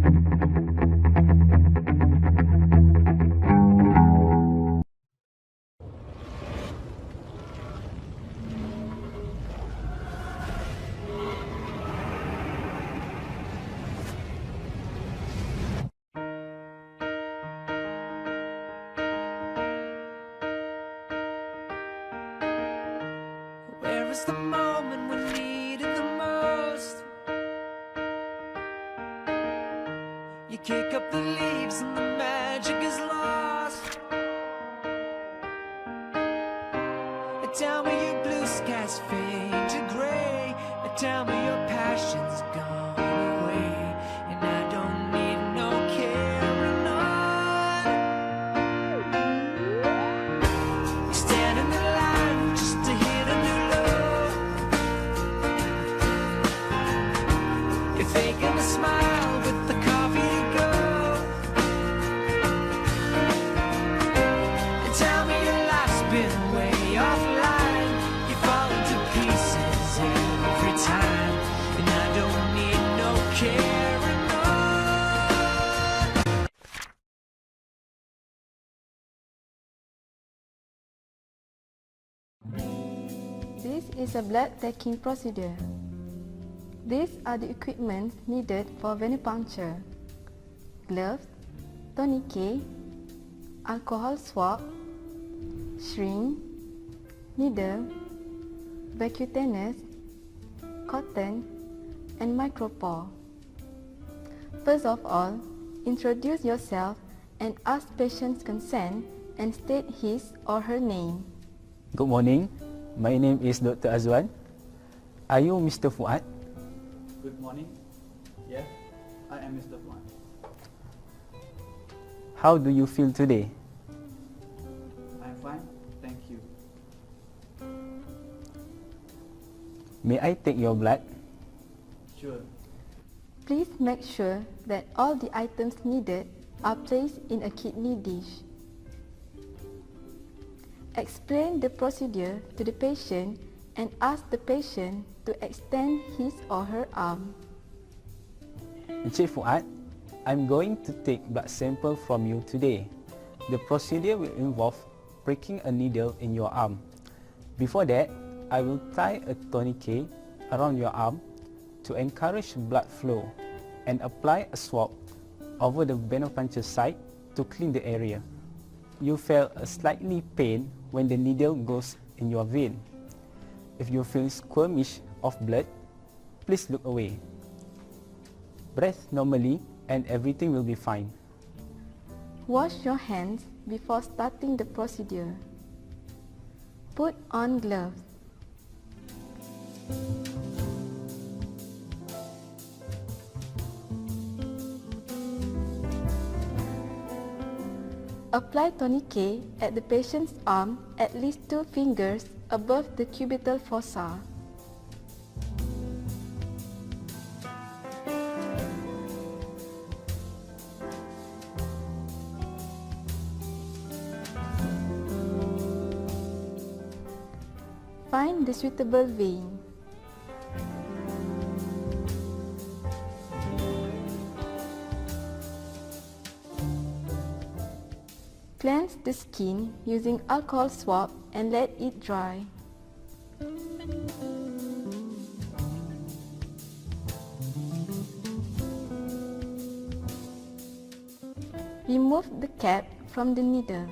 Where is the moment we need it the most? You kick up the leaves and the magic is lost. Tell me your blue skies fade to gray. Tell me your passion's gone away, and I don't need no carrying on. You stand in the line just to hit a new low. You're faking a smile with the coffee to go. And tell me your life's been way offline. You fall into pieces every time, and I don't need no carrying on. This is a blood taking procedure. These are the equipment needed for venipuncture: gloves, tourniquet, alcohol swab, syringe, needle, vacutainers, cotton, and micropore. First of all, introduce yourself and ask patient's consent and state his or her name. Good morning. My name is Dr. Azwan. Are you Mr. Fuad? Good morning. Yes, I am Mr. Fuad. How do you feel today? I'm fine, thank you. May I take your blood? Sure. Please make sure that all the items needed are placed in a kidney dish. Explain the procedure to the patient and ask the patient to extend his or her arm. Encik Fuad, I'm going to take blood sample from you today. The procedure will involve pricking a needle in your arm. Before that, I will tie a tourniquet around your arm to encourage blood flow and apply a swab over the venipuncture site to clean the area. You feel a slightly pain when the needle goes in your vein. If you feel squirmish of blood, please look away. Breathe normally and everything will be fine. Wash your hands before starting the procedure. Put on gloves. Apply tourniquet at the patient's arm at least 2 fingers above the cubital fossa. Find the suitable vein. Cleanse the skin using alcohol swab and let it dry. Remove the cap from the needle.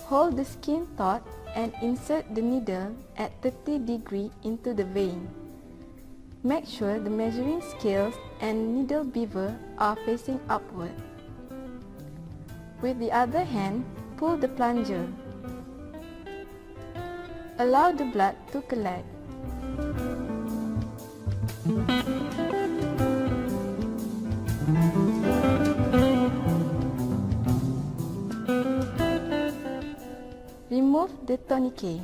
Hold the skin taut and insert the needle at 30 degrees into the vein. Make sure the measuring scales and needle beaver are facing upward. With the other hand, pull the plunger. Allow the blood to collect. Remove the tourniquet.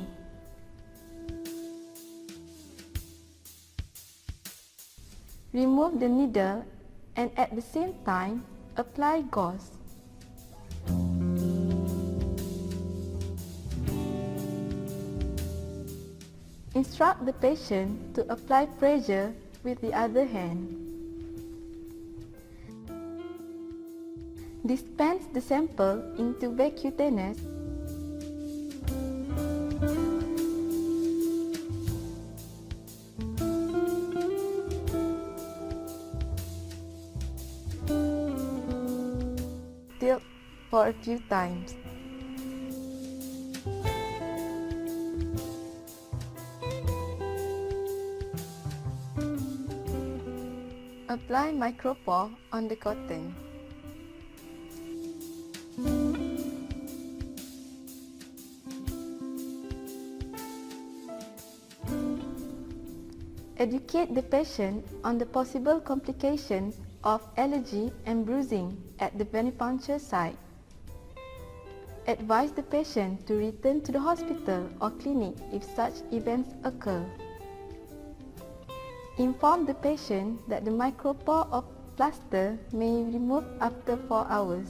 Remove the needle and at the same time apply gauze. Instruct the patient to apply pressure with the other hand. Dispense the sample into vacutainers. Tilt for a few times. Apply micropore on the cotton. Educate the patient on the possible complications of allergy and bruising at the venipuncture site. Advise the patient to return to the hospital or clinic if such events occur. Inform the patient that the micropore of plaster may remove after 4 hours.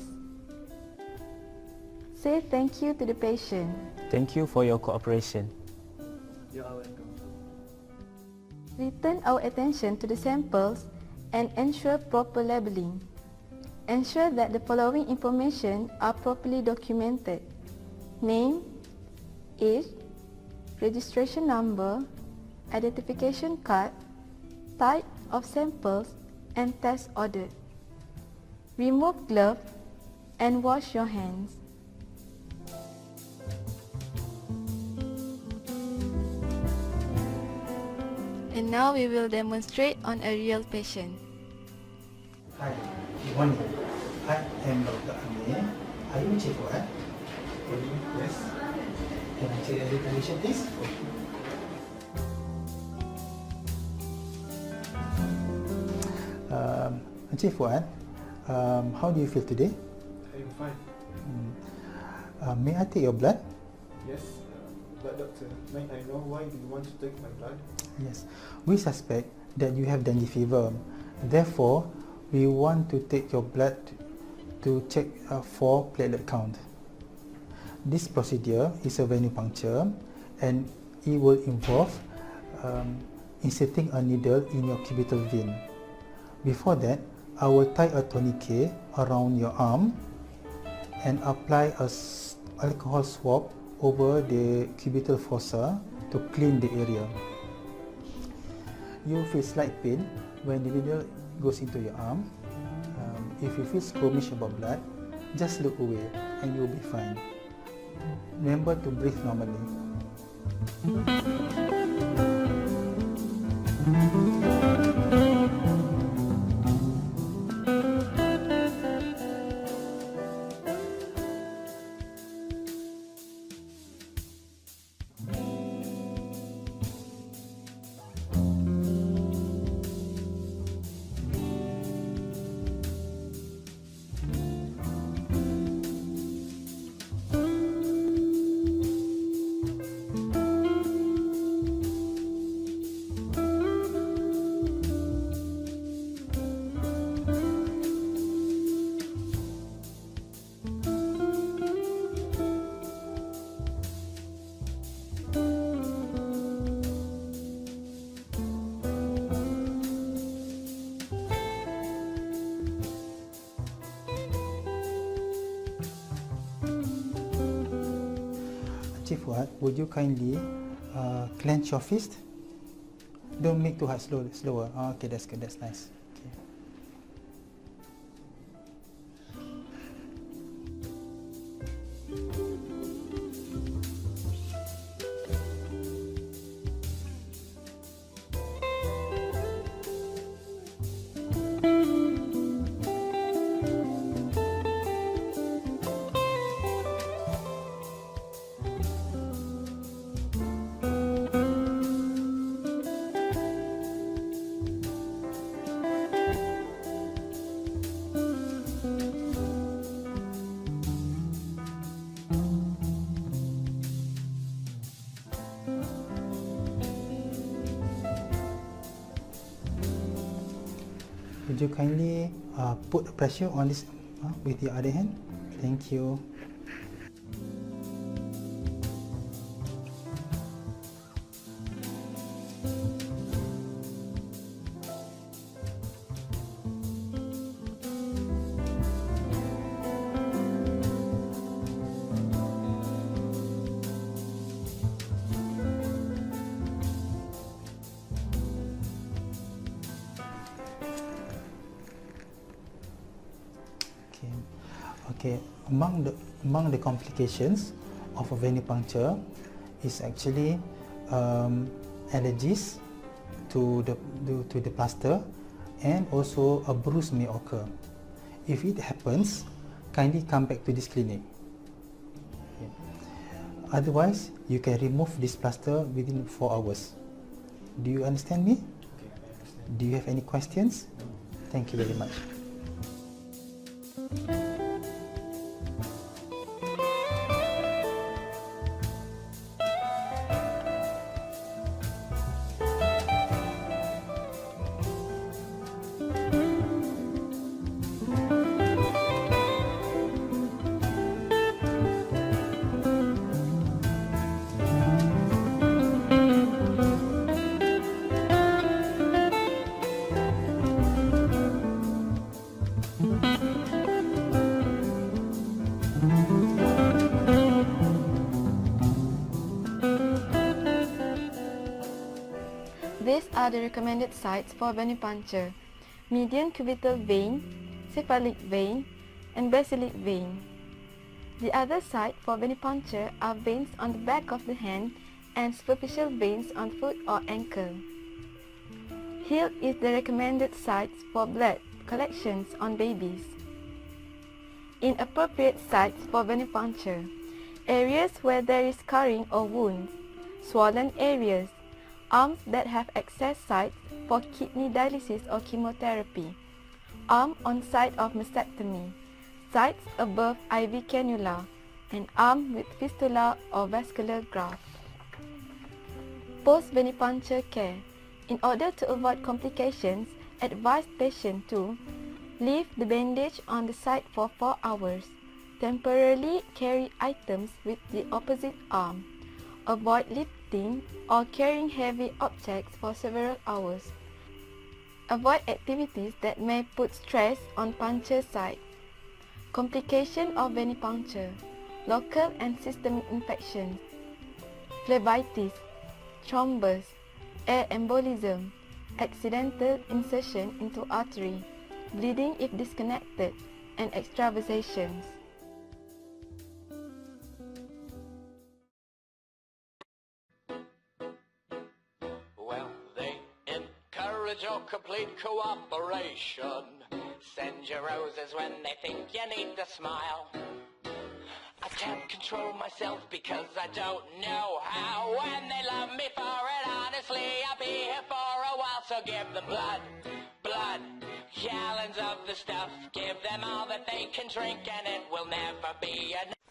Say thank you to the patient. Thank you for your cooperation. You are welcome. Return our attention to the samples and ensure proper labeling. Ensure that the following information are properly documented: name, age, registration number, identification card, type of samples, and test ordered. Remove glove and wash your hands. And now we will demonstrate on a real patient. Hi, good morning. I am Dr. Amir. Are you Chief Fuad? Yes. Can I check your condition, please? Chief Fuad, how do you feel today? I'm fine. May I take your blood? Yes, but doctor, may I know why do you want to take my blood? Yes. We suspect that you have dengue fever. Therefore, we want to take your blood to check for platelet count. This procedure is a venipuncture, and it will involve inserting a needle in your cubital vein. Before that, I will tie a tourniquet around your arm and apply a alcohol swab over the cubital fossa to clean the area. You feel slight pain when the needle goes into your arm. If you feel squeamish about blood, just look away and you'll be fine. Remember to breathe normally. Chief Fuad, would you kindly clench your fist? Don't make too hard, slower. Okay, that's good, that's nice. Okay. Would you kindly put pressure on this with your other hand? Thank you. Okay, among the complications of a venipuncture is actually allergies to the plaster, and also a bruise may occur. If it happens, kindly come back to this clinic. Okay. Otherwise, you can remove this plaster within 4 hours. Do you understand me? Okay, I understand. Do you have any questions? Thank you very much. These are the recommended sites for venipuncture: median cubital vein, cephalic vein, and basilic vein. The other site for venipuncture are veins on the back of the hand and superficial veins on foot or ankle. Heel is the recommended sites for blood collections on babies. Inappropriate sites for venipuncture: areas where there is scarring or wounds, swollen areas, arms that have access sites for kidney dialysis or chemotherapy, arm on site of mastectomy, sites above IV cannula, and arm with fistula or vascular graft. Post-venipuncture care: in order to avoid complications, advise patient to leave the bandage on the site for 4 hours, temporarily carry items with the opposite arm, avoid lifting or carrying heavy objects for several hours, avoid activities that may put stress on puncture site. Complication of venipuncture: local and systemic infections, phlebitis, thrombus, air embolism, accidental insertion into artery, bleeding if disconnected, and extravasations. Well, they encourage your complete cooperation. Send your roses when they think you need to smile. I can't control myself because I don't know how. When they love me for it, honestly, I'll be here for a while. So give them blood, gallons of the stuff. Give them all that they can drink, and it will never be enough.